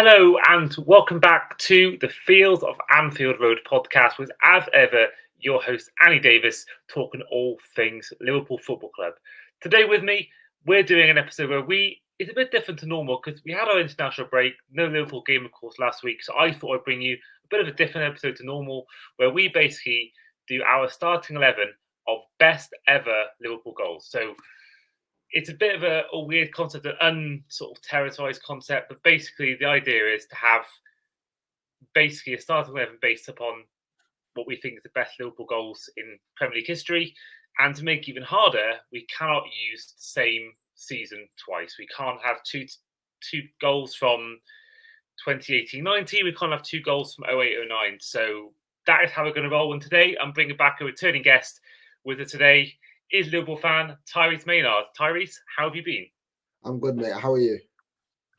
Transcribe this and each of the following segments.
Hello and welcome back to the Fields of Anfield Road podcast with, as ever, your host Andy Davis, talking all things Liverpool Football Club. Today with me, we're doing an episode where it's a bit different to normal because we had our international break, no Liverpool game of course last week, so I thought I'd bring you a bit of a different episode to normal where we basically do our starting 11 of best ever Liverpool goals. So it's a bit of a weird concept, an unsort of terrorized concept, but basically the idea is to have basically a starting 11 based upon what we think is the best Liverpool goals in Premier League history. And to make it even harder, we cannot use the same season twice. We can't have two goals from 2018-19. We can't have two goals from 08-09. So that is how we're going to roll. And today I'm bringing back a returning guest with us today. Is Liverpool fan Tyrese Maynard. Tyrese, how have you been? I'm good, mate. How are you?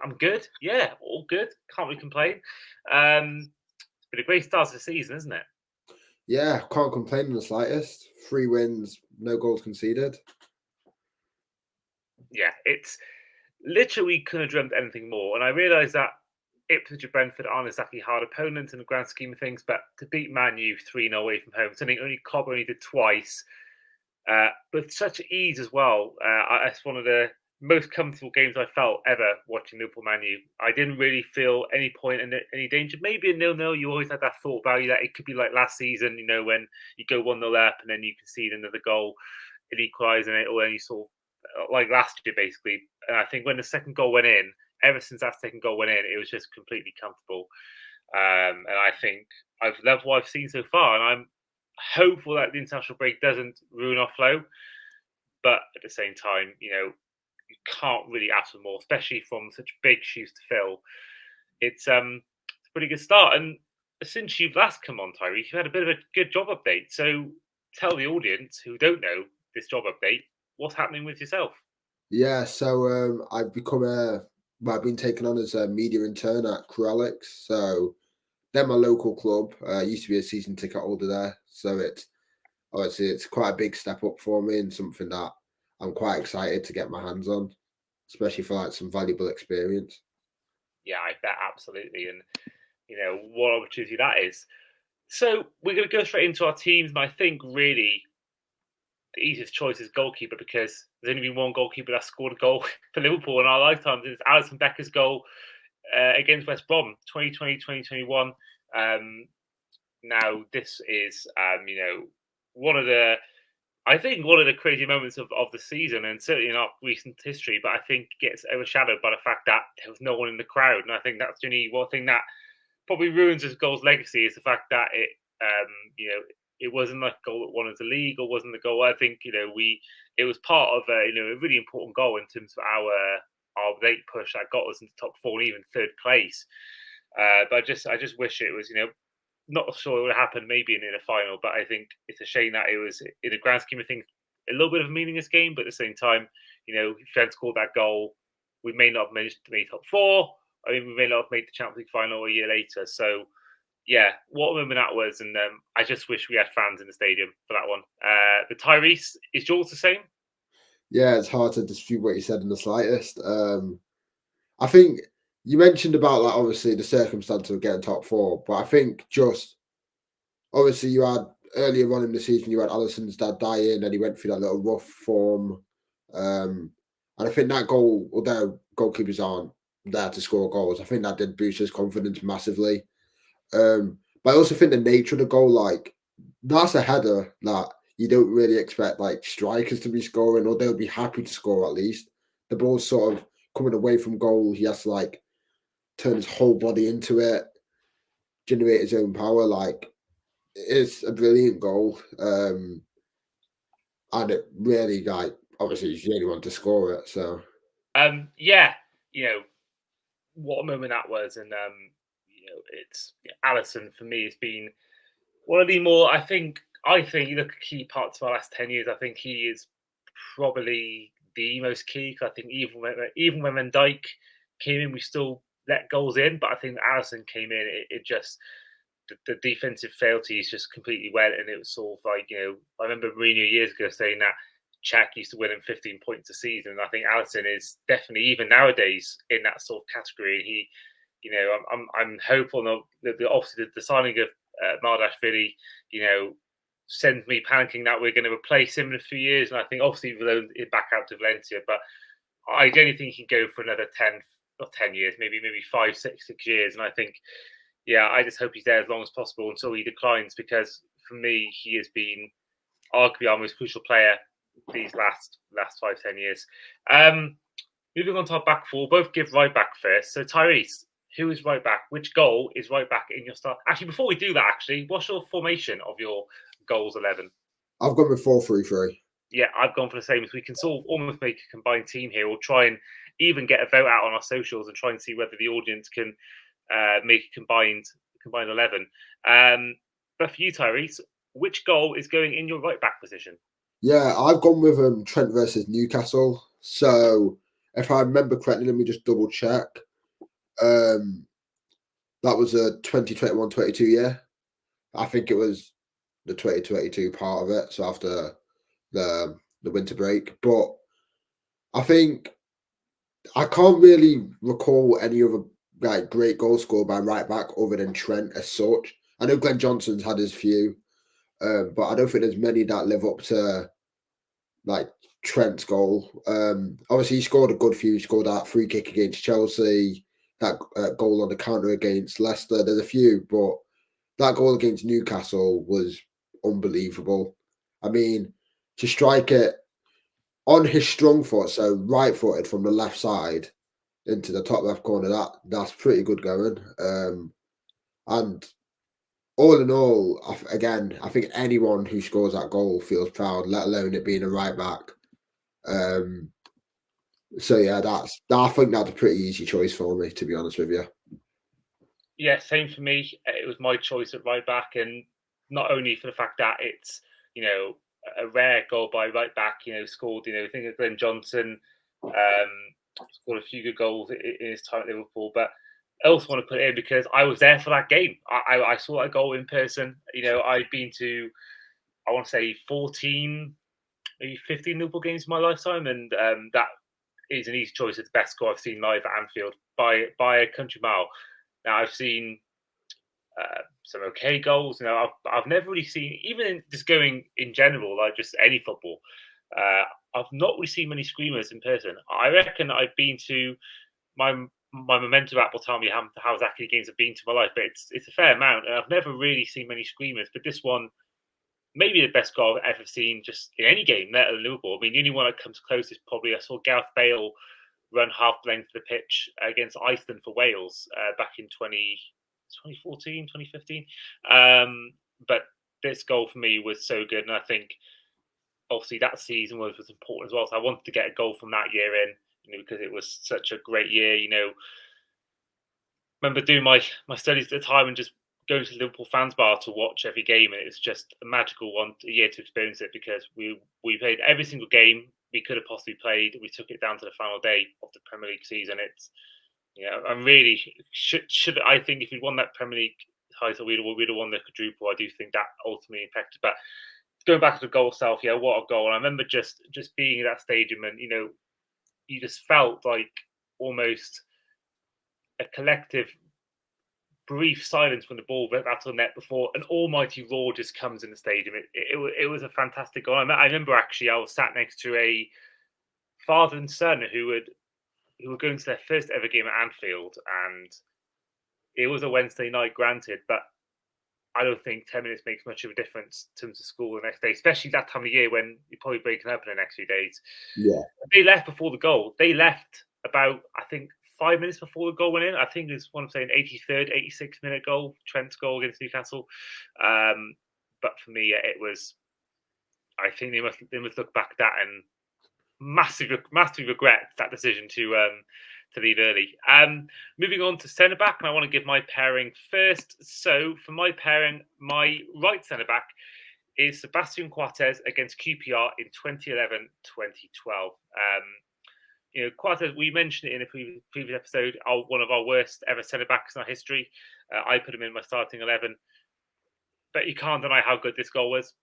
I'm good. Yeah, all good. Can't really complain. It's been a great start to the season, isn't it? Yeah, can't complain in the slightest. 3 wins, no goals conceded. Yeah, it's literally couldn't have dreamt anything more. And I realised that Ipswich and Brentford aren't exactly hard opponents in the grand scheme of things, but to beat Man U 3-0 away from home, something only Cobb only did twice. With such ease as well. It's one of the most comfortable games I felt ever watching Liverpool Man U. I didn't really feel any point in any danger. Maybe a 0-0, you always had that thought value that it could be like last season, you know, when you go 1-0 up and then you concede another goal, it equalises it, or then you sort of, like last year basically. And I think when the second goal went in, ever since that second goal went in, it was just completely comfortable. And I think I've loved what I've seen so far, and I'm hopeful that the international break doesn't ruin our flow, but at the same time, you know, you can't really ask for more, especially from such big shoes to fill. It's a pretty good start. And since you've last come on, Tyrese, you've had a bit of a good job update. So tell the audience who don't know this job update, what's happening with yourself? Yeah, so I've been taken on as a media intern at Alex. So they're my local club. Used to be a season ticket holder there. So it's quite a big step up for me and something that I'm quite excited to get my hands on, especially for like some valuable experience. Yeah, I bet absolutely. And, you know, what opportunity that is. So we're going to go straight into our teams. And I think really the easiest choice is goalkeeper because there's only been one goalkeeper that scored a goal for Liverpool in our lifetimes. It's Alisson Becker's goal against West Brom, 2020-2021. Now, this is, you know, one of the crazy moments of the season, and certainly not recent history, but I think gets overshadowed by the fact that there was no one in the crowd. And I think that's the only one thing that probably ruins his goal's legacy is the fact that you know, it wasn't like a goal that won us the league or wasn't the goal. I think, you know, it was part of you know, a really important goal in terms of our late push that got us into top 4 and even third place. But I just wish it was, you know, not sure it would have happened maybe in a final, but I think it's a shame that it was, in the grand scheme of things, a little bit of a meaningless game. But at the same time, you know, if you hadn't scored that goal, we may not have managed to make top 4. I mean, we may not have made the Champions League final a year later. So, yeah, what a moment that was. And I just wish we had fans in the stadium for that one. The Tyrese, is yours the same? Yeah, it's hard to dispute what you said in the slightest. I think you mentioned about like obviously the circumstance of getting top 4, but I think just obviously you had earlier on in the season you had Alisson's dad dying and he went through that little rough form. And I think that goal, although goalkeepers aren't there to score goals, I think that did boost his confidence massively. But I also think the nature of the goal, like that's a header that you don't really expect like strikers to be scoring, or they'll be happy to score at least. The ball's sort of coming away from goal. He has to like turn his whole body into it, generate his own power. Like it's a brilliant goal. And it really like obviously he's the only one to score it. So yeah, you know, what a moment that was. And you know, it's Alisson for me has been one of the more, I think you look at key parts of our last 10 years, I think he is probably the most key. Because I think even when Van Dijk came in, we still let goals in. But I think Alisson came in, it just, the defensive frailties just completely went. And it was sort of like, you know, I remember Mourinho years ago saying that Czech used to win him 15 points a season. And I think Alisson is definitely, even nowadays, in that sort of category. You know, I'm hopeful that obviously the signing of Mardashvili, you know, sends me panicking that we're going to replace him in a few years. And I think obviously we'll loan it back out to Valencia, but I don't think he can go for another 10 years, maybe 5, 6 years. And I think, yeah, I just hope he's there as long as possible until he declines, because for me, he has been arguably our most crucial player these last 5, 10 years. Moving on to our back four, we'll both give right back first. So Tyrese, who is right back? Which goal is right back in your start? Actually, before we do that, what's your formation of your goals 11? I've gone with 4-3-3. Yeah, I've gone for the same. We can sort of almost make a combined team here, or try and even get a vote out on our socials and try and see whether the audience can make a combined 11. But for you, Tyrese, which goal is going in your right back position? Yeah, I've gone with Trent versus Newcastle. So if I remember correctly, let me just double check. That was a 2021-22 year. I think it was the 2022 part of it. So after the winter break, but I think I can't really recall any other like great goal scored by right back other than Trent as such. I know Glenn Johnson's had his few, but I don't think there's many that live up to like Trent's goal. Obviously, he scored a good few. He scored that free kick against Chelsea, that goal on the counter against Leicester. There's a few, but that goal against Newcastle was unbelievable. I mean, to strike it on his strong foot, so right-footed from the left side into the top left corner, that's pretty good going. And all in all, again, I think anyone who scores that goal feels proud, let alone it being a right back. So yeah, I think that's a pretty easy choice for me, to be honest with you. Yeah, same for me. It was my choice at right back, and not only for the fact that it's, you know, a rare goal by right back, you know, scored, you know, I think of Glenn Johnson, scored a few good goals in his time at Liverpool, but I also want to put it in because I was there for that game. I saw that goal in person. You know, I've been to, I want to say 14, maybe 15 Liverpool games in my lifetime, and that is an easy choice. It's the best score I've seen live at Anfield by a country mile. Now I've seen some okay goals. You know, I've never really seen, even in just going in general, like just any football. I've not really seen many screamers in person. I reckon I've been to my Memento app will tell me how exactly games have been to my life, but it's a fair amount, and I've never really seen many screamers. But this one, maybe the best goal I've ever seen just in any game, let alone Liverpool. I mean, the only one that comes close is probably I saw Gareth Bale run half the length of the pitch against Iceland for Wales back in 2014, 2015. But this goal for me was so good, and I think obviously that season was important as well. So I wanted to get a goal from that year in, you know, because it was such a great year. You know, remember doing my studies at the time and just going to the Liverpool fans bar to watch every game, and it was just a magical one a year to experience it, because we played every single game we could have possibly played. We took it down to the final day of the Premier League season. It's, you know, I'm really should I think if we'd won that Premier League title, we'd have won the quadruple. I do think that ultimately impacted. But going back to the goal itself, yeah, what a goal! And I remember just being in that stadium, and you know, you just felt like almost a collective brief silence when the ball went out to the net before an almighty roar just comes in the stadium. It was a fantastic goal. I remember actually I was sat next to a father and son who were going to their first ever game at Anfield, and it was a Wednesday night, granted, but I don't think 10 minutes makes much of a difference in terms of school the next day, especially that time of year when you're probably breaking up in the next few days. Yeah. They left before the goal. They left about, I think, 5 minutes before the goal went in. I think it was one of saying 83rd, 86th minute goal, Trent's goal against Newcastle. But for me, it was, I think they must look back at that and massively regret that decision to leave early. Moving on to centre back, and I want to give my pairing first. So for my pairing, my right centre back is Sebastian Coates against QPR in 2011-2012. You know, Coates, we mentioned it in a previous episode, one of our worst ever centre backs in our history. I put him in my starting 11, but you can't deny how good this goal was.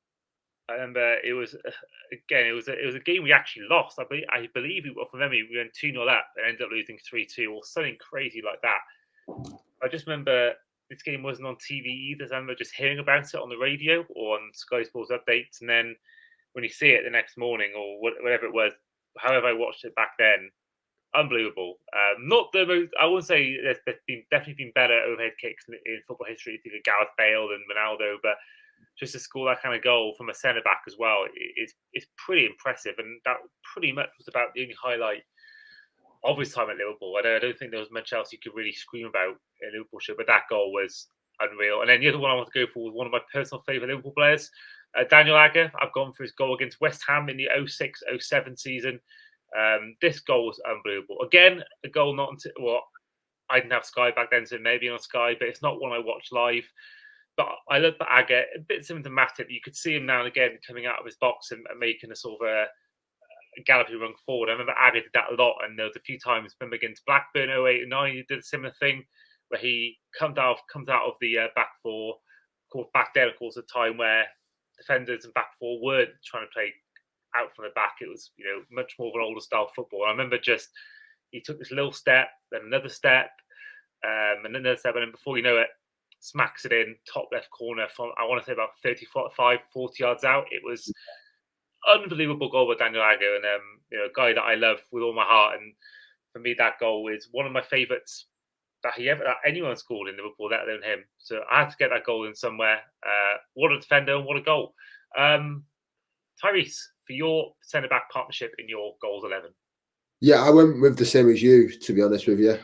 I remember it was a game we actually lost. I believe from memory we went 2-0 up and ended up losing 3-2 or something crazy like that. I just remember this game wasn't on TV either. So I remember just hearing about it on the radio or on Sky Sports updates, and then when you see it the next morning or whatever it was, however I watched it back then, unbelievable. Not the most. I wouldn't say there's definitely been better overhead kicks in football history. Think of Gareth Bale and Ronaldo, but just to score that kind of goal from a centre back as well, it's pretty impressive. And that pretty much was about the only highlight of his time at Liverpool. I don't think there was much else you could really scream about in Liverpool show, but that goal was unreal. And then the other one I want to go for was one of my personal favourite Liverpool players, Daniel Agger. I've gone for his goal against West Ham in the 06-07 season. This goal was unbelievable. Again, a goal not until I didn't have Sky back then, so maybe on Sky, but it's not one I watched live. But I love that Agger, a bit similar to Matip. You could see him now and again coming out of his box and making a sort of a galloping run forward. I remember Agger did that a lot, and there was a few times, remember against Blackburn 08 and 09, he did a similar thing where he comes out of the back four. Of course, back then, of course, a time where defenders and back four weren't trying to play out from the back. It was, much more of an older style football. I remember just he took this little step, then another step, and then another step, and then before you know it, smacks it in top left corner from, I want to say, about 35, 40 yards out. It was unbelievable goal by Daniel Agger, and a guy that I love with all my heart. And for me, that goal is one of my favourites that anyone scored in Liverpool, let alone him. So I had to get that goal in somewhere. What a defender and what a goal. Tyrese, for your centre back partnership in your goals 11. Yeah, I went with the same as you, to be honest with you.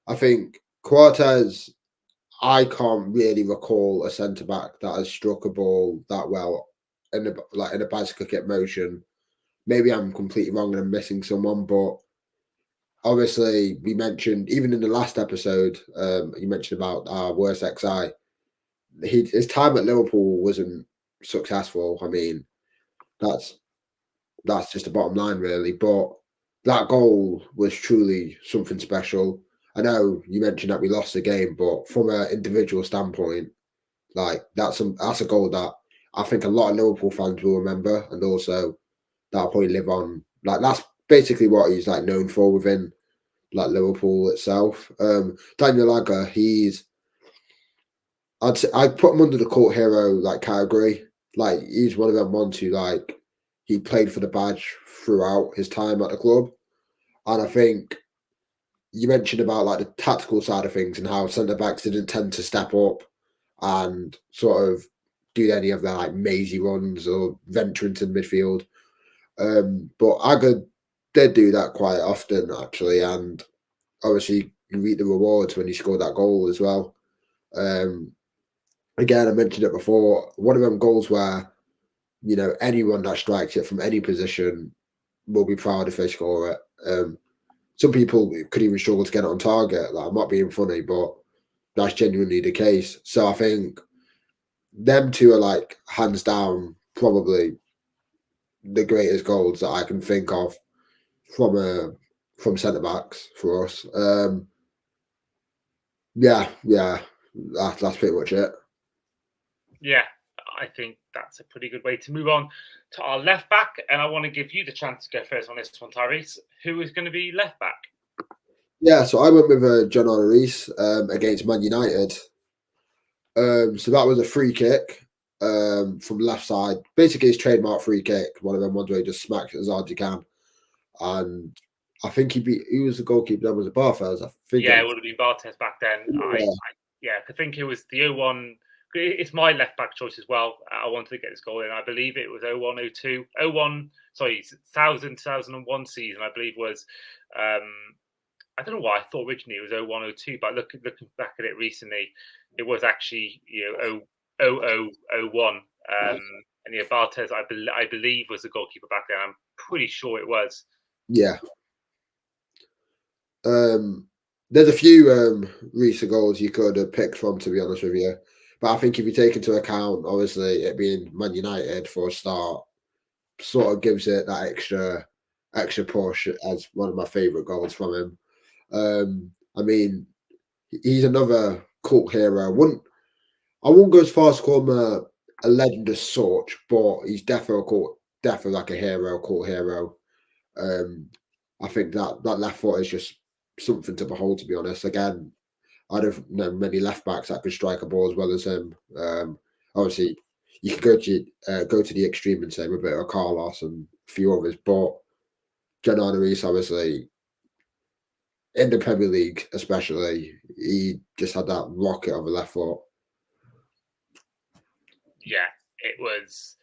I think Cortez, I can't really recall a centre back that has struck a ball that well in a bicycle kick motion. Maybe I'm completely wrong and I'm missing someone, but obviously we mentioned, even in the last episode, you mentioned about our worst XI. His time at Liverpool wasn't successful. I mean, that's just the bottom line, really. But that goal was truly something special. I know you mentioned that we lost the game, but from an individual standpoint, like that's a goal that I think a lot of Liverpool fans will remember, and also that'll probably live on. Like that's basically what he's like known for within like Liverpool itself. Daniel Agger, I'd put him under the cult hero like category. Like he's one of them ones who like he played for the badge throughout his time at the club, and I think you mentioned about like the tactical side of things and how centre backs didn't tend to step up and sort of do any of their like mazy runs or venture into midfield. But Agger did do that quite often actually, and obviously you reap the rewards when he scored that goal as well. Again, I mentioned it before, one of them goals where anyone that strikes it from any position will be proud if they score it. Some people could even struggle to get it on target. Like, I'm not being funny, but that's genuinely the case. So I think them two are like hands down probably the greatest goals that I can think of from centre backs for us. Yeah, that's pretty much it. Yeah, I think that's a pretty good way to move on to our left back. And I want to give you the chance to go first on this one, Tyrese. Who is going to be left back? Yeah, so I went with John Reese against Man United. So that was a free kick from left side. Basically, his trademark free kick. One of them ones where he just smacks it as hard as he can. And I think he was the goalkeeper. That was a Barthez. I think. Yeah, it would have been Barthez back then. I think it was the 01. It's my left back choice as well. I wanted to get this goal in. I believe it was 01-02. 2001 season, I believe was. I don't know why I thought originally it was 01-02, but looking back at it recently, it was actually 00-01. And Barthez, I believe, was the goalkeeper back then. I'm pretty sure it was. Yeah. There's a few recent goals you could have picked from, to be honest with you. But I think if you take into account, obviously, it being Man United for a start, sort of gives it that extra push as one of my favourite goals from him. I mean, he's another cult hero. I wouldn't go as far as to call him a legend as such, but he's definitely like a hero, cult hero. I think that left foot is just something to behold, to be honest. Again, I don't know many left backs that could strike a ball as well as him. Obviously, you could go to the extreme and say a bit of Carlos and a few others, but John Tyrese, obviously, in the Premier League, especially, he just had that rocket of a left foot. Yeah, it was.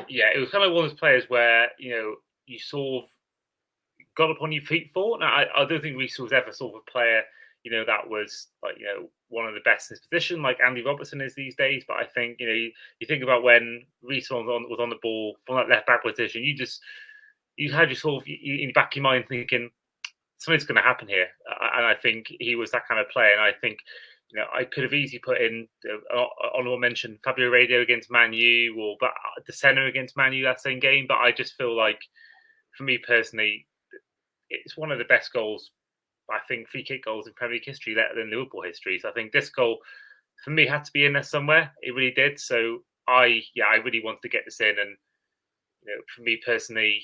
Yeah, it was kind of one of those players where you sort of got upon your feet for. Now, I don't think Reece was ever sort of a player, that was like one of the best in his position, like Andy Robertson is these days. But I think you think about when Reece was on the ball from that left back position, you had your sort of in the back of your mind thinking something's going to happen here, and I think he was that kind of player. And I think I could have easily put in honorable mention Fabio Radio against Man U or the centre against Man U that same game. But I just feel like, for me personally, it's one of the best goals, I think, free kick goals in Premier League history, let alone Liverpool history. So I think this goal, for me, had to be in there somewhere. It really did. So I really wanted to get this in. And for me personally,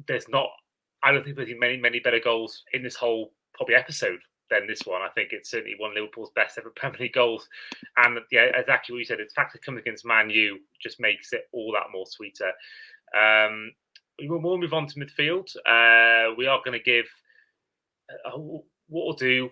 I don't think there's many better goals in this whole probably episode than this one. I think it's certainly one of Liverpool's best ever Premier League goals. And yeah, exactly what you said. The fact that it comes against Man U just makes it all that more sweeter. We'll move on to midfield. We are going to give what we'll do.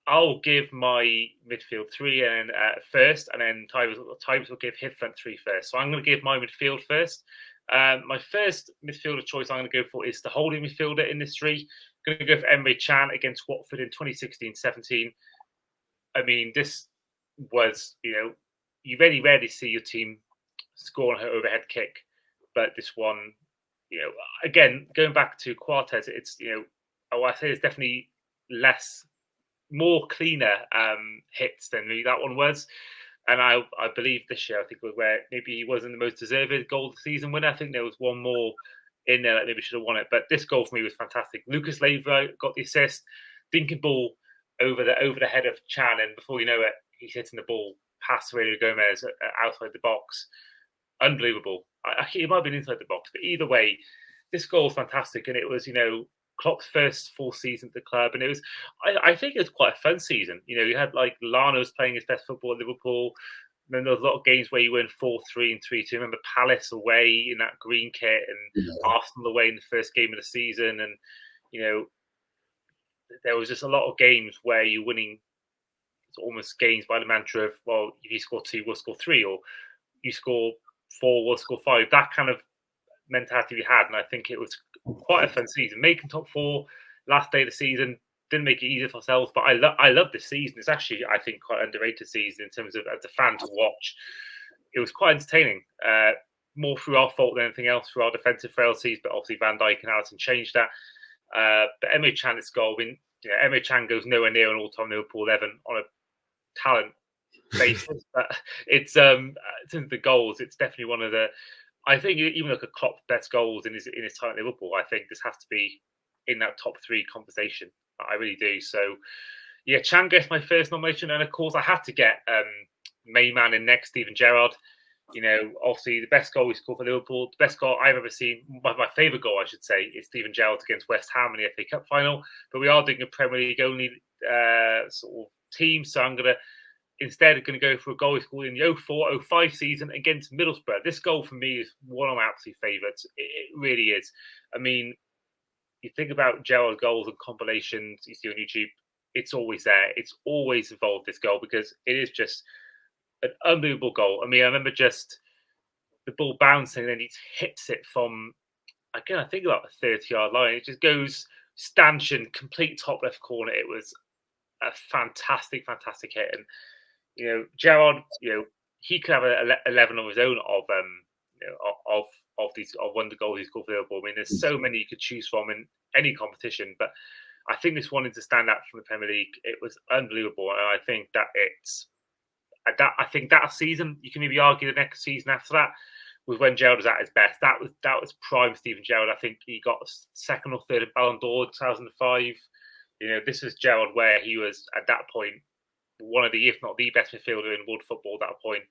I'll give my midfield three and first, and then Tyrese will give his front three first. So I'm going to give my midfield first. My first midfielder choice I'm going to go for is the holding midfielder in this three. I'm going to go for Emre Can against Watford in 2016-17. I mean, this was, you very rarely see your team score on her overhead kick, but this one, again, going back to Quartes, it's, I say it's definitely more cleaner hits than that one was. And I believe this year, I think, was where maybe he wasn't the most deserved goal of the season winner. I think there was one more in there that maybe should have won it. But this goal for me was fantastic. Lucas Leiva got the assist, dinking ball over the head of Can, and before you know it, he's hitting the ball past Aurelio Gomez outside the box. Unbelievable. It might have been inside the box, but either way, this goal was fantastic. And it was, Klopp's first full season at the club, and it was, I think it was quite a fun season. You had like Lano's playing his best football at Liverpool. Then there was a lot of games where you win 4-3 and 3-2. Remember Palace away in that green kit, and Arsenal away in the first game of the season, and there was just a lot of games where you're winning almost games by the mantra of, well, if you score 2, we'll score 3, or you score 4, we'll score 5. That kind of mentality we had, and I think it was quite a fun season. Making top 4 last day of the season didn't make it easier for ourselves, but I love this season. It's actually, I think, quite an underrated season in terms of as a fan to watch. It was quite entertaining, more through our fault than anything else, through our defensive frailties, but obviously Van Dijk and Alisson changed that. But Emre Can's goal, Emre Can goes nowhere near an all-time Liverpool 11 on a talent basis, but it's in terms of the goals, it's definitely one of the, I think, even like a Klopp's best goals in his time at Liverpool, I think this has to be in that top 3 conversation. I really do. So, yeah, Can gets my first nomination, and of course, I had to get main man in next, Steven Gerrard. Obviously, the best goal he scored for Liverpool, the best goal I've ever seen, my favourite goal, I should say, is Steven Gerrard against West Ham in the FA Cup final. But we are doing a Premier League only sort of team, so I'm going to go for a goal he scored in the 04-05 season against Middlesbrough. This goal for me is one of my absolute favourites. It really is. I mean, you think about Gerrard goals and compilations you see on YouTube, it's always there. It's always involved, this goal, because it is just an unbelievable goal. I mean, I remember just the ball bouncing and then he hits it from, again, I think about the 30-yard line. It just goes stanchion, complete top left corner. It was a fantastic hit. And, Gerrard, he could have 11 of his own of one of the goals he's scored for Liverpool. I mean, there's so many you could choose from in any competition, but I think this wanted to stand out from the Premier League. It was unbelievable, and I think that season, you can maybe argue the next season after that was when Gerrard was at his best. That was prime Steven Gerrard. I think he got second or third in Ballon d'Or in 2005. This was Gerrard where he was at that point one of the, if not the best midfielder in world football at that point.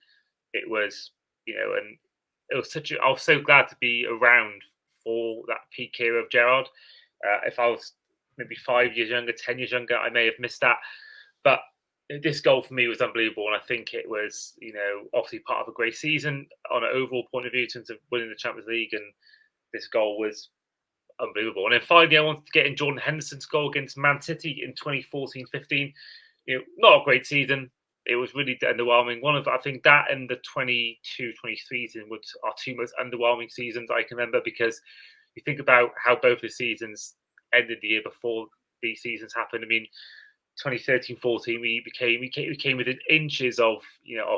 It was, and it was I was so glad to be around for that peak era of Gerrard. If I was maybe 5 years younger, 10 years younger, I may have missed that. But this goal for me was unbelievable, and I think it was, obviously part of a great season on an overall point of view in terms of winning the Champions League, and this goal was unbelievable. And then finally, I wanted to get in Jordan Henderson's goal against Man City in 2014-15. Not a great season. It was really underwhelming. I think that and the 22-23 season are two most underwhelming seasons I can remember, because you think about how both the seasons ended the year before these seasons happened. I mean, 2013-14, we came within inches of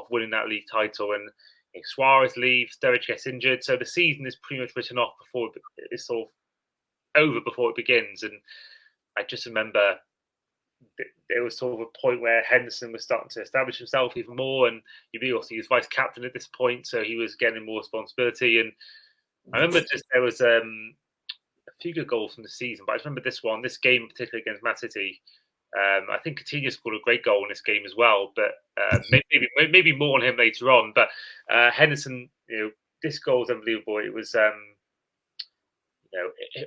winning that league title, and Suarez leaves, Sturridge gets injured, so the season is pretty much written off before it's sort of over before it begins. And I just remember there was sort of a point where Henderson was starting to establish himself even more, and he was vice captain at this point, so he was getting more responsibility. And I remember there was a few good goals from the season, but I remember this game in particular against Man City. I think Coutinho scored a great goal in this game as well, but maybe more on him later on. But Henderson, this goal was unbelievable. It was,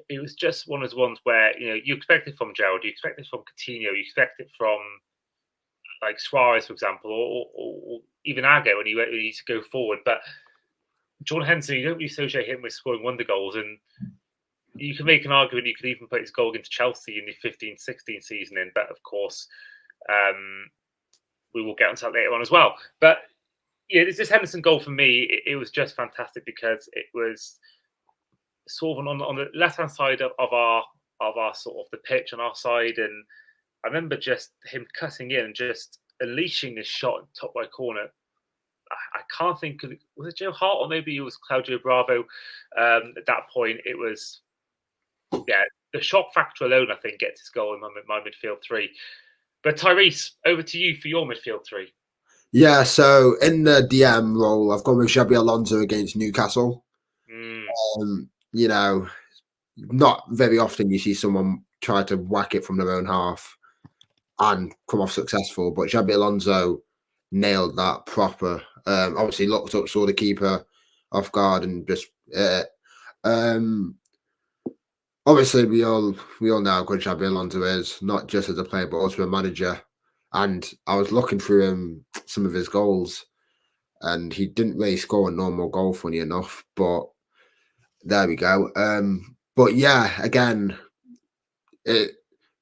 it was just one of those ones where you expect it from Gerrard, you expect it from Coutinho, you expect it from like Suarez, for example, or even Ago when he needs to go forward. But Jordan Henderson, you don't really associate him with scoring wonder goals, and you can make an argument you could even put his goal against Chelsea in the 15-16 season in, but of course, we will get onto that later on as well. But this Henderson goal for me, it was just fantastic, because it was sort of on the left-hand side of our sort of the pitch on our side, and I remember just him cutting in and just unleashing this shot in top right corner. I can't think of, was it Joe Hart or maybe it was Claudio Bravo at that point. It was, the shock factor alone, I think, gets his goal in my midfield three. But Tyrese, over to you for your midfield three. Yeah, so in the DM role, I've gone with Xabi Alonso against Newcastle. Not very often you see someone try to whack it from their own half and come off successful, but Xabi Alonso nailed that proper. Obviously looked up, saw the keeper off guard, and just obviously we all know how good Xabi Alonso is, not just as a player but also a manager. And I was looking through some of his goals, and he didn't really score a normal goal, funny enough, but there we go. But yeah, again, the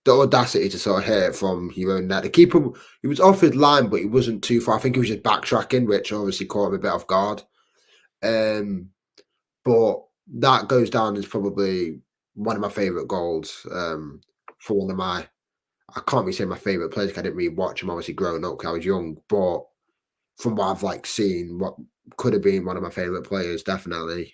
audacity to sort of hit it from your own net. The keeper, he was off his line, but he wasn't too far. I think he was just backtracking, which obviously caught him a bit off guard. But that goes down as probably one of my favourite goals for one of my, I can't really say my favourite players, because I didn't really watch him obviously growing up because I was young, but from what I've seen, what could have been one of my favourite players, definitely.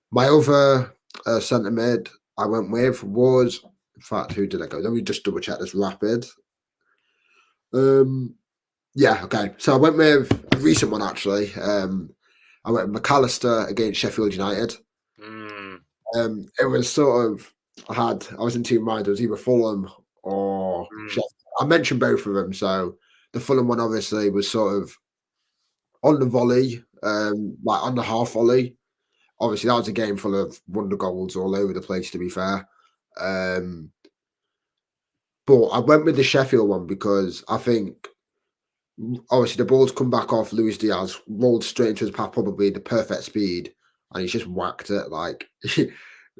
My other centre mid I went with was, in fact, who did I go? Let me just double check this rapid. Yeah, okay. So I went with a recent one, actually. I went with McAllister against Sheffield United. It was sort of, I was in two minds. It was either Fulham or Sheffield. I mentioned both of them. So the Fulham one obviously was sort of on the volley, on the half volley. Obviously, that was a game full of wonder goals all over the place, to be fair. But I went with the Sheffield one because I think, obviously, the ball's come back off Luis Diaz, rolled straight into his path, probably the perfect speed, and he's just whacked it.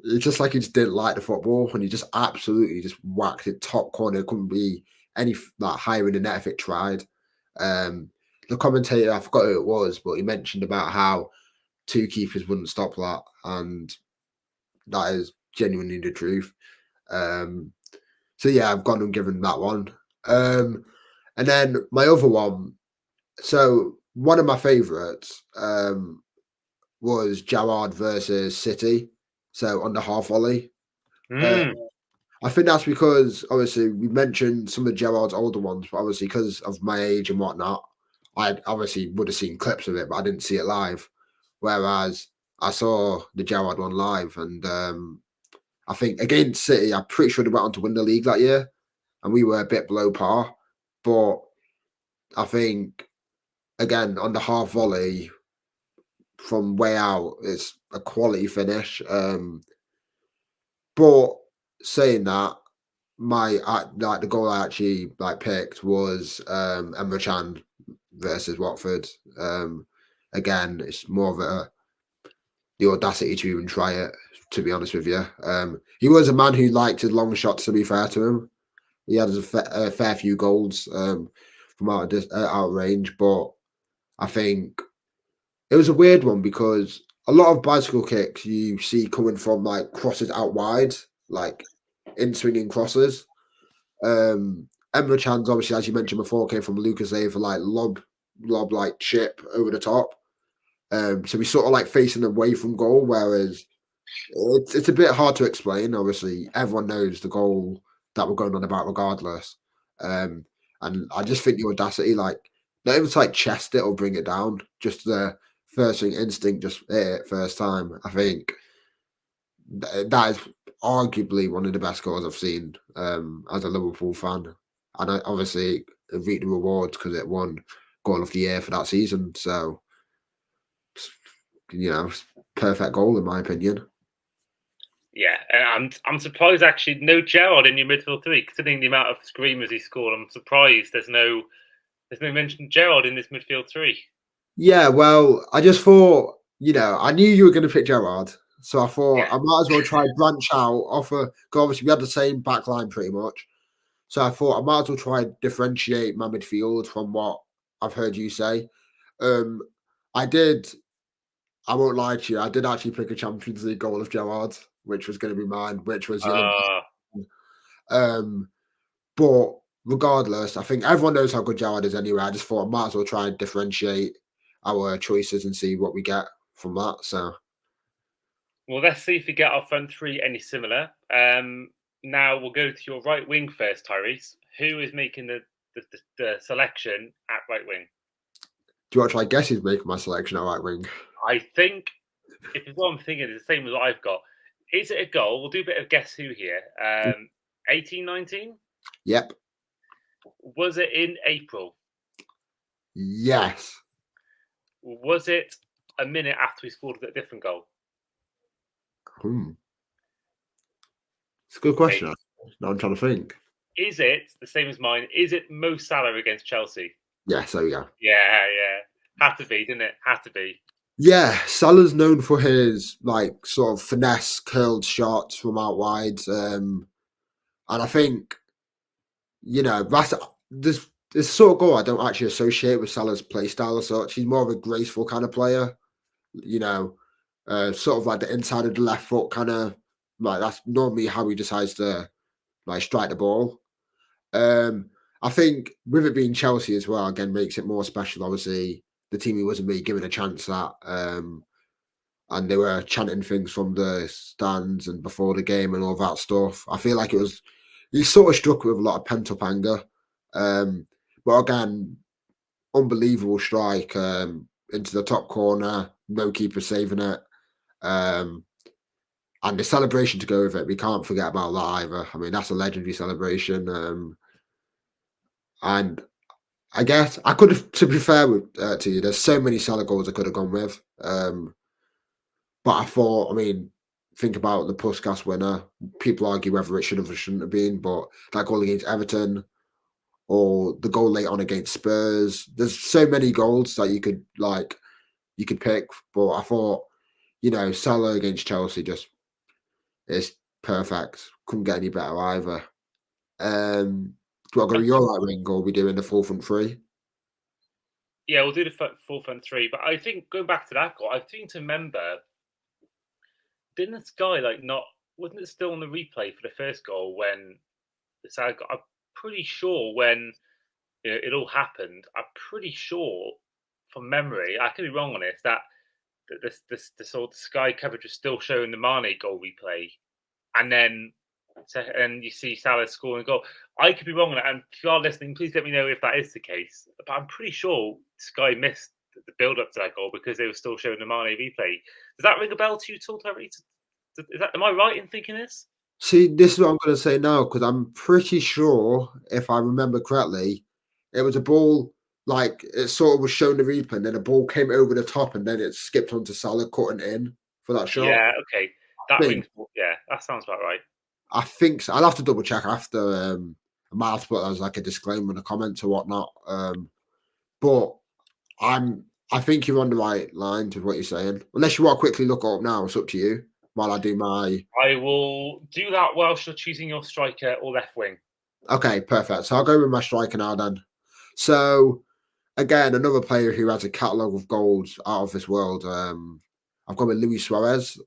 It's just like he just didn't like the football, and he just absolutely just whacked it top corner. It couldn't be any higher in the net if it tried. The commentator, I forgot who it was, but he mentioned about how two keepers wouldn't stop that, and that is genuinely the truth. So yeah, I've gone and given that one. And then my other one, so one of my favourites was Gerrard versus City, so on the half volley. I think that's because obviously we mentioned some of Gerrard's older ones, but obviously because of my age and whatnot, I obviously would have seen clips of it, but I didn't see it live. Whereas I saw the Gerrard one live, and I think against City, I'm pretty sure they went on to win the league that year, and we were a bit below par. But I think, again, on the half volley from way out, it's a quality finish. But saying that, like the goal I actually like picked was Emre Can versus Watford. Again, it's more of the audacity to even try it. To be honest with you, he was a man who liked his long shots. To be fair to him, he had a fair few goals from out of range, but I think it was a weird one because a lot of bicycle kicks you see coming from like crosses out wide, like in swinging crosses. Emre Can's obviously, as you mentioned before, came from Lucas for like lob like chip over the top. So he's sort of like facing away from goal, whereas it's a bit hard to explain. Obviously, everyone knows the goal that we're going on about regardless. Um, and I just think the audacity, like not even to like chest it or bring it down, just the first thing instinct, just hit it first time. I think that is arguably one of the best goals I've seen as a Liverpool fan, and I obviously reaped the rewards because it won goal of the year for that season. So perfect goal in my opinion. Yeah, and I'm surprised actually no Gerrard in your midfield three, considering the amount of screamers he scored. I'm surprised there's no mention of Gerrard in this midfield three. Yeah, well, I just thought, I knew you were going to pick Gerrard, so I thought Yeah. I might as well try branch out. Cause obviously we had the same back line pretty much, so I thought I might as well try differentiate my midfield from what I've heard you say. Um, I did. I won't lie to you. I did actually pick a Champions League goal of Gerrard, which was going to be mine, which was the Olympic. Um, but regardless, I think everyone knows how good Gerrard is anyway. I just thought I might as well try and differentiate our choices and see what we get from that. So Well, let's see if we get our front three any similar. Now we'll go to your right wing first, Tyrese. Who is making the selection at right wing? do you want to try guess who's making my selection at right wing? I think if it's what I'm thinking, it's the same as what I've got. Is it a goal? We'll do a bit of guess who here. 18-19? Yep. Was it in April? Yes. Was it a minute after we scored a different goal? It's a good question. Now I'm trying to think. Is it the same as mine? Is it Mo Salah against Chelsea? Yeah, so yeah. Yeah. Had to be, didn't it? Had to be. Yeah, Salah's known for his like sort of finesse curled shots from out wide. And I think, that's this sort of goal I don't actually associate with Salah's play style as such. He's more of a graceful kind of player, sort of like the inside of the left foot kind of like that's normally how he decides to like strike the ball. I think with it being Chelsea as well, again makes it more special. Obviously, the team he wasn't really given a chance at, and they were chanting things from the stands and before the game and all that stuff. I feel like he sort of struck with a lot of pent up anger. But again, unbelievable strike into the top corner, no keeper saving it. And the celebration to go with it, we can't forget about that either. I mean, that's a legendary celebration. And I guess I could have, to be fair to you, there's so many Salah goals I could have gone with. But I thought, think about the Puskas winner. People argue whether it should have or shouldn't have been, but that goal against Everton or the goal late on against Spurs, there's so many goals that you could pick. But I thought, Salah against Chelsea just is perfect. Couldn't get any better either. Do I go your right wing or are we doing the full front three? Yeah, we'll do the full front three. But I think going back to that goal, I seem to remember, didn't this guy wasn't it still on the replay for the first goal when the Salah got? I'm pretty sure when it all happened. I'm pretty sure from memory, I could be wrong on this, that the sort of sky coverage was still showing the Mane goal replay, and then you see Salah scoring a goal. I could be wrong on that, and if you are listening, please let me know if that is the case. But I'm pretty sure Sky missed the build up to that goal because they were still showing the Mane replay. Does that ring a bell to you at all, Tyrese? Am I right in thinking this? See, this is what I'm going to say now because I'm pretty sure, if I remember correctly, it was a ball like it sort of was shown the replay, and then a ball came over the top, and then it skipped onto Salah, cutting in for that shot. Yeah, okay. That sounds about right. I think so. I'll have to double check after. I might have to put that as like a disclaimer in the comments or whatnot. But I think you're on the right line to what you're saying. Unless you want to quickly look it up now, it's up to you. While I do my I will do that whilst you're choosing your striker or left wing. okay, perfect. So I'll go with my striker now then. So again, another player who has a catalogue of goals out of this world. I've gone with Luis Suarez,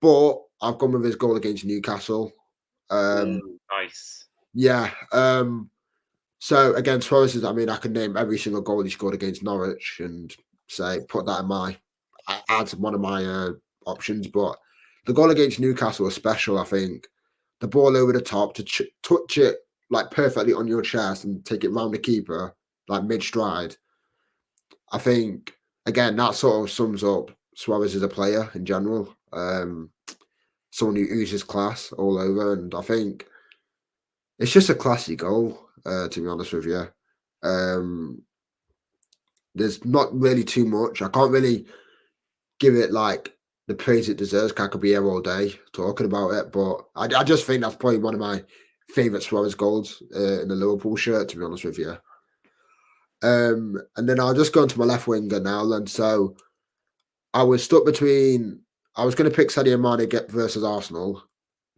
but I've gone with his goal against Newcastle. Um, Ooh, nice. yeah. So again, Suarez is. I mean, I can name every single goal he scored against Norwich and say put that in my add one of my options. But the goal against Newcastle was special. I think the ball over the top to touch it like perfectly on your chest and take it round the keeper like mid stride. I think again that sort of sums up Suarez as a player in general. Someone who oozes class all over, and I think it's just a classy goal. To be honest with you, um, there's not really too much. I can't really give it like the praise it deserves. 'Cause I could be here all day talking about it, but I just think that's probably one of my favorite Suarez goals in the Liverpool shirt. To be honest with you, and then I'll just go into my left winger now. And so I was stuck between. I was going to pick Sadio Mane get versus Arsenal.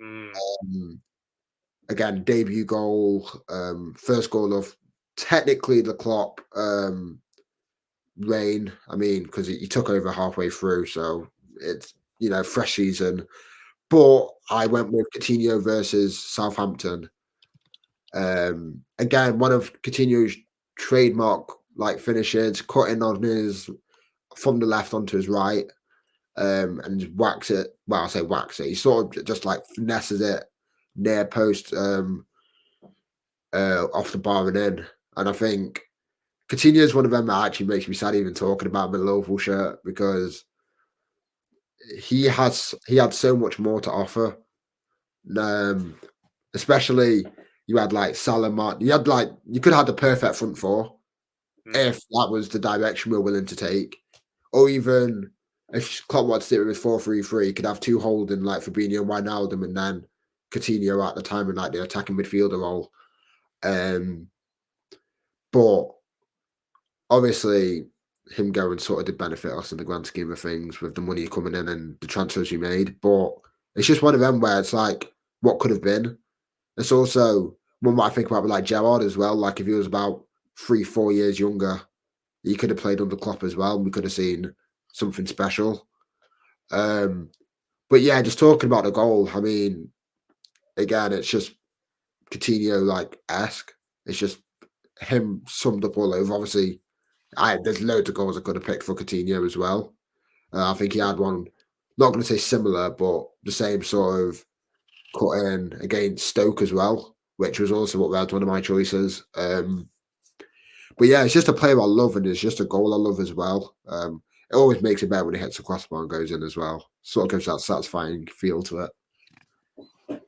Mm. Um, Again, debut goal, first goal of technically the Klopp reign. I mean, because he took over halfway through, so it's fresh season. But I went with Coutinho versus Southampton. Again, one of Coutinho's trademark like finishes, cutting on his from the left onto his right, and just whacks it. Well, I say whacks it. He sort of just like finesses it near post, off the bar and in. And I think Coutinho is one of them that actually makes me sad even talking about him in a Liverpool shirt because he had so much more to offer. Um, Especially you had like Salah, you had like you could have had the perfect front four Mm. if that was the direction we are willing to take, or even if Klopp wanted to stick with 4-3-3, you could have two holding like Fabinho and Wijnaldum, and then Coutinho at the time in like the attacking midfielder role. But obviously, him going sort of did benefit us in the grand scheme of things with the money coming in and the transfers we made. But it's just one of them where it's like, what could have been? It's also one what I think about with like Gerrard as well. Like if he was about 3-4 years younger, he could have played under Klopp as well. We could have seen something special. Um, but yeah, just talking about the goal. I mean, again, it's just Coutinho like esque. It's just him summed up all over. Obviously, there's loads of goals I could have picked for Coutinho as well. I think he had one, not going to say similar, but the same sort of cut in against Stoke as well, which was also what was one of my choices. But yeah, it's just a player I love, and it's just a goal I love as well. It always makes it better when he hits the crossbar and goes in as well. Sort of gives that satisfying feel to it.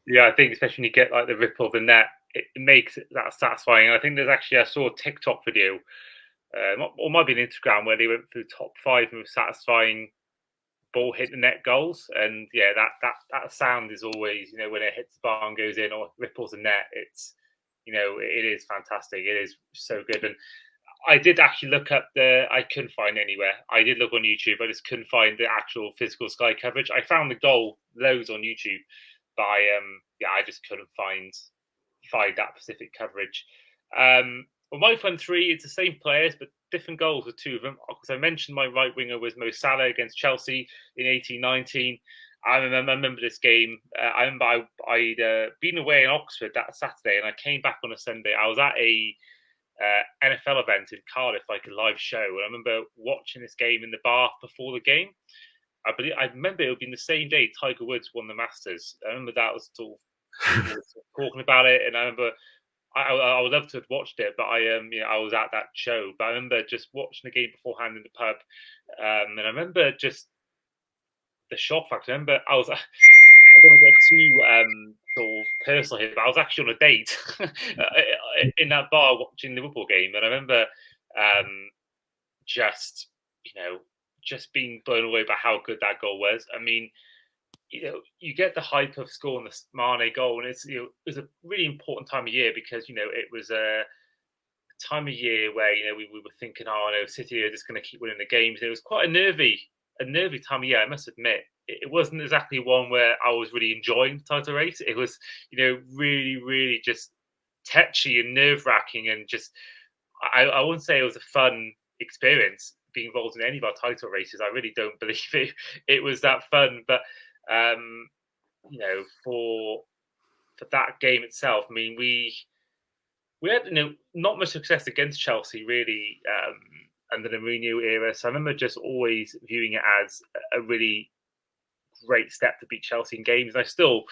Yeah, I think especially when you get like the ripple of the net, it makes it that satisfying. And I think there's actually I saw a TikTok video, or might be an Instagram where they went through top five most satisfying ball hit the net goals. And yeah, that sound is always when it hits the bar and goes in or ripples the net. It's it is fantastic. It is so good. And I did actually look up I couldn't find it anywhere. I did look on YouTube. I just couldn't find the actual physical Sky coverage. I found the goal loads on YouTube, but I just couldn't find that specific coverage. Well, my front three, it's the same players, but different goals with two of them. Because I mentioned my right winger was Mo Salah against Chelsea in 18-19. I remember this game. I remember I'd been away in Oxford that Saturday, and I came back on a Sunday. I was at a NFL event in Cardiff, like a live show, and I remember watching this game in the bar before the game. I remember it had been the same day Tiger Woods won the Masters. I remember that was sort of people were talking about it, and I remember I would love to have watched it, but I was at that show. But I remember just watching the game beforehand in the pub, and I remember just the shock factor. I remember I was. I don't want to get too sort of personal here, but I was actually on a date in that bar watching the Liverpool game, and I remember just just being blown away by how good that goal was. I mean, you get the hype of scoring the Mane goal, and it was a really important time of year because it was a time of year where we were thinking, oh no, City are just going to keep winning the games. And it was quite a nervy time of year. I must admit, it wasn't exactly one where I was really enjoying the title race. It was really, really just tetchy and nerve wracking, and just I wouldn't say it was a fun experience being involved in any of our title races. I really don't believe it was that fun, but. For that game itself, I mean, we had not much success against Chelsea really under the Mourinho era. So I remember just always viewing it as a really great step to beat Chelsea in games. And I still,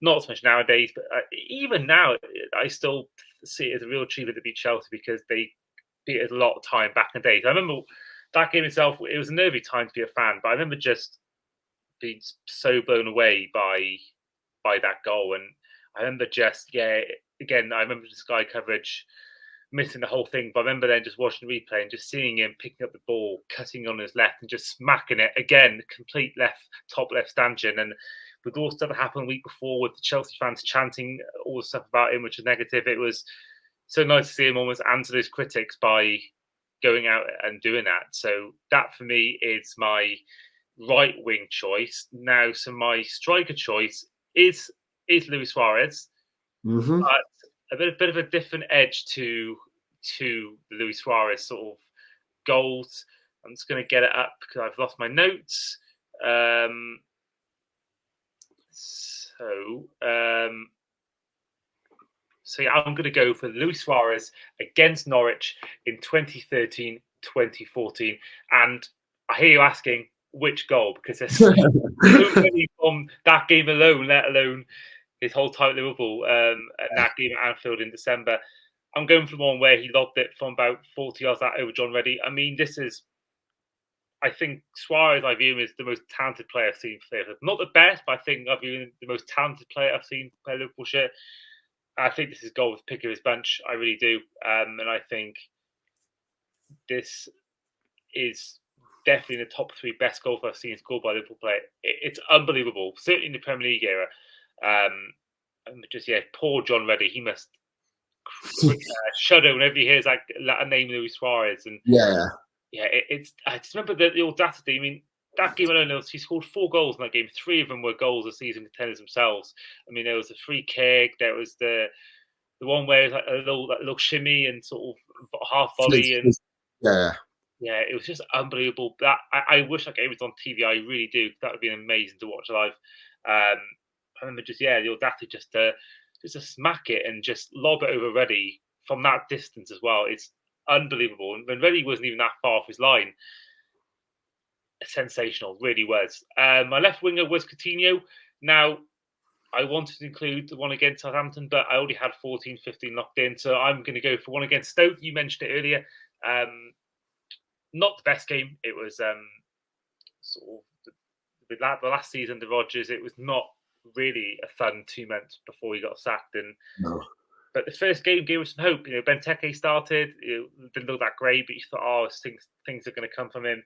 not so much nowadays, but even now, I still see it as a real achievement to beat Chelsea because they beat us a lot of time back in the days. I remember that game itself, it was a nervy time to be a fan, but I remember just being so blown away by that goal. And I remember again, I remember the Sky coverage missing the whole thing, but I remember then just watching the replay and just seeing him picking up the ball, cutting on his left and just smacking it again, complete top left stanchion. And with all stuff that happened the week before with the Chelsea fans chanting all the stuff about him, which was negative, it was so nice to see him almost answer those critics by going out and doing that. So that for me is my right wing choice. Now, so my striker choice is Luis Suarez, Mm-hmm. but a bit of a different edge to the Luis Suarez sort of goals. I'm just going to get it up because I've lost my notes. So yeah, I'm going to go for Luis Suarez against Norwich in 2013-2014. And I hear you asking, which goal? Because there's so many from that game alone, let alone his whole time at Liverpool and that game at Anfield in December. I'm going for the one where he lobbed it from about 40 yards out over John Reddy. I mean, I think Suarez, I view him as the most talented player I've seen play. Not the best, but I think I view him the most talented player I've seen play Liverpool shirt. I think this is goal with pick of his bunch. I really do. And I think this is definitely in the top 3 best goals I've seen scored by a Liverpool player. It's unbelievable, certainly in the Premier League era. And just poor John Reddy. He must shudder whenever he hears a name Luis Suarez. And I just remember the audacity. I mean, that game alone, he scored 4 goals in that game. 3 of them were goals of season contenders themselves. I mean, there was a free kick. There was the one where it was like a little shimmy and sort of half volley. And it was just unbelievable. That I wish that game was on TV. I really do. That would be amazing to watch live. I remember just the audacity just to smack it and just lob it over Reddy from that distance as well. It's unbelievable. And when Reddy wasn't even that far off his line, sensational, really was. My left winger was Coutinho. Now, I wanted to include the one against Southampton, but I already had 14-15 locked in, so I'm going to go for one against Stoke. You mentioned it earlier. Not the best game. It was sort of the last season, the Rodgers. It was not really a fun 2 months before he got sacked. But the first game gave us some hope. Benteke started. It didn't look that great, but you thought, things are going to come from him.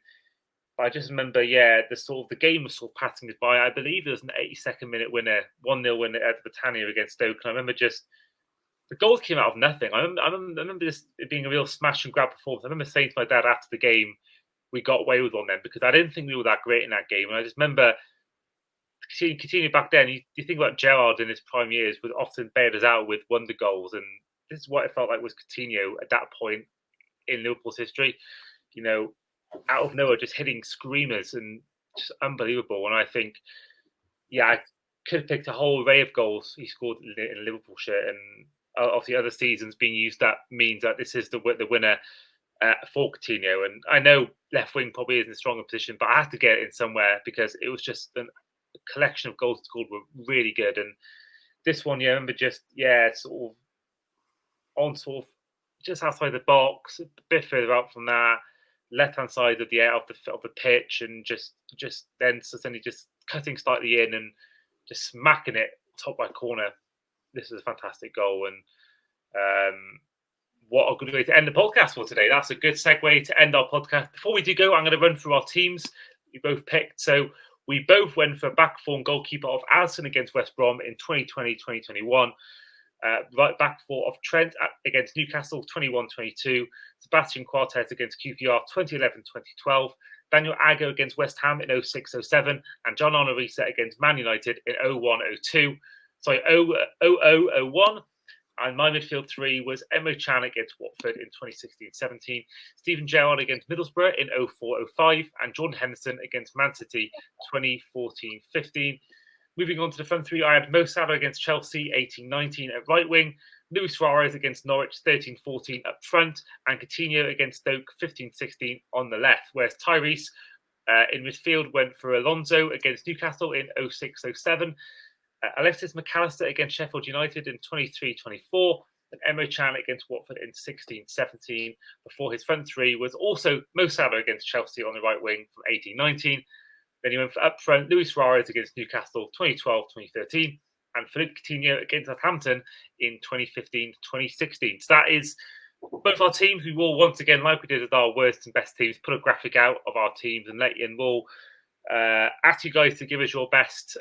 But I just remember, the game was sort of passing us by. I believe it was an 82nd minute winner, 1-0 winner at Britannia against Stoke. And I remember the goals came out of nothing. I remember this being a real smash and grab performance. I remember saying to my dad after the game, we got away with one then because I didn't think we were that great in that game. And I just remember continuing back then, you think about Gerrard in his prime years would often bail us out with wonder goals. And this is what it felt like was Coutinho at that point in Liverpool's history. Out of nowhere, just hitting screamers and just unbelievable. And I think, I could have picked a whole array of goals he scored in a Liverpool shirt. And obviously, other seasons being used, that means that this is the winner for Coutinho. And I know left wing probably is in a stronger position, but I have to get it in somewhere because it was just a collection of goals scored were really good. And this one, I remember just sort of just outside the box, a bit further out from that. Left-hand side of the pitch, and just then suddenly just cutting slightly in and just smacking it top right corner. This is a fantastic goal, and what a good way to end the podcast for today. That's a good segue to end our podcast. Before we do go, I'm going to run through our teams we both picked. So We both went for back four and goalkeeper of Alisson against West Brom in 2020-2021. Right back four of Trent against Newcastle 21-22. Sebastian Cortez against QPR 2011-2012. Daniel Agger against West Ham in 06-07. And John Onorisa against Man United in 01-02. Sorry, 00-01. And my midfield three was Emre Can against Watford in 2016-17, Stephen Gerrard against Middlesbrough in 04-05, and Jordan Henderson against Man City 2014-15. Moving on to the front three, I had Mo Salah against Chelsea 18-19 at right wing, Luis Suarez against Norwich 13-14 up front, and Coutinho against Stoke 15-16 on the left. Whereas Tyrese in midfield went for Alonso against Newcastle in 06-07. Alexis McAllister against Sheffield United in 23-24, and Emre Can against Watford in 16-17. Before his front three was also Mo Salah against Chelsea on the right wing from 18-19. Then he went for up front Luis Suarez against Newcastle 2012-2013, and Philippe Coutinho against Southampton in 2015-2016. So that is both our teams. We will once again, like we did with our worst and best teams, put a graphic out of our teams and let you in. We'll ask you guys to give us your best.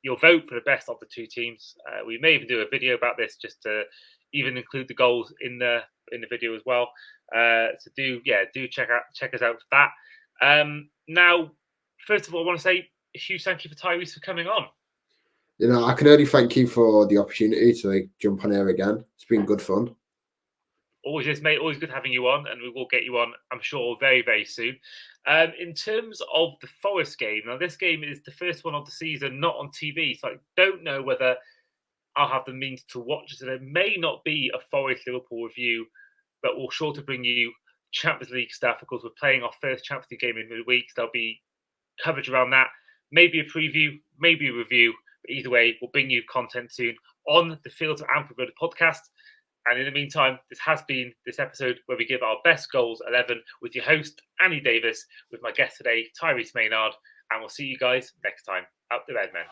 Your vote for the best of the two teams. We may even do a video about this just to even include the goals in the video as well. So do check us out for that. Now, first of all, I want to say a huge thank you for Tyrese for coming on. I can only thank you for the opportunity to jump on here again. It's been good fun. Always is, mate. Always good having you on, and we will get you on, I'm sure, very, very soon. In terms of the Forest game, now this game is the first one of the season, not on TV, so I don't know whether I'll have the means to watch it. So there may not be a Forest Liverpool review, but we'll sure to bring you Champions League stuff. Of course, we're playing our first Champions League game in midweek, so there'll be coverage around that. Maybe a preview, maybe a review. But either way, we'll bring you content soon on the Fields of Anfield podcast. And in the meantime, this has been this episode where we give our best goals 11 with your host, Andy Davis, with my guest today, Tyrese Maynard. And we'll see you guys next time. Out the Red Men.